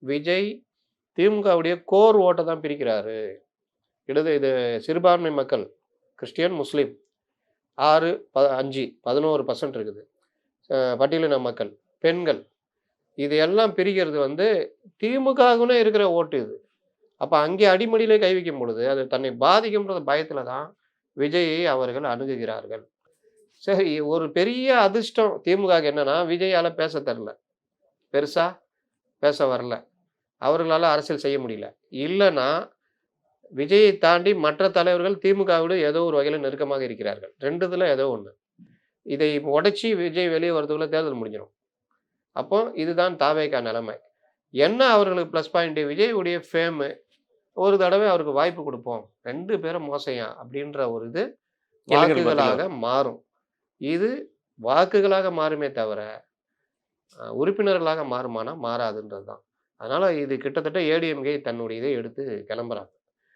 விஜய் திமுகவுடைய கோர் ஓட்ட தான் பிரிக்கிறாரு. இது சிறுபான்மை மக்கள், கிறிஸ்டியன், முஸ்லீம் 6, 5, 11% இருக்குது. பட்டியலின மக்கள், பெண்கள் இது எல்லாம் பிரிக்கிறது வந்து திமுகவுக்குன்னே இருக்கிற ஓட்டு இது. அப்ப அங்கே அடிமடியிலே கை வைக்கும் பொழுது, அது தன்னை பாதிக்கும்ன்ற பயத்தில தான் விஜயை அவர்கள் அணுகுகிறார்கள். சரி, ஒரு பெரிய அதிர்ஷ்டம் திமுகவுக்கு என்னன்னா, விஜயால பேச தெரியல. பெருசா பேச வரல. அவர்களால அரசியல் செய்ய முடியல. இல்லன்னா, விஜயை தாண்டி மற்ற தலைவர்கள் திமுகவோடு ஏதோ ஒரு வகையில நெருக்கமாக இருக்கிறார்கள். 2 இதுல ஏதோ ஒண்ணு. இதை உடைச்சு விஜய் வெளிய வரதுக்குள்ள தேர்தல் முடிஞ்சிரும். அப்போ இதுதான் தாவேகா நிலைமை. என்ன அவர்களுக்கு ப்ளஸ் பாயிண்ட் விஜயுடைய ஃபேமு. ஒரு தடவை அவருக்கு வாய்ப்பு குடுப்போம். 2 பேரும் மோசம்யா அப்படின்ற ஒரு இது இளைஞர்கள் மத்தியில வாக்குகளாக மாறும். இது வாக்குகளாக மாறுமே தவிர, உறுப்பினர்களாக மாறுமானா மாறாதுன்றது தான். அதனால இது கிட்டத்தட்ட ஏடிஎம்கே தன்னுடைய இதை எடுத்து கிளம்புறாங்க.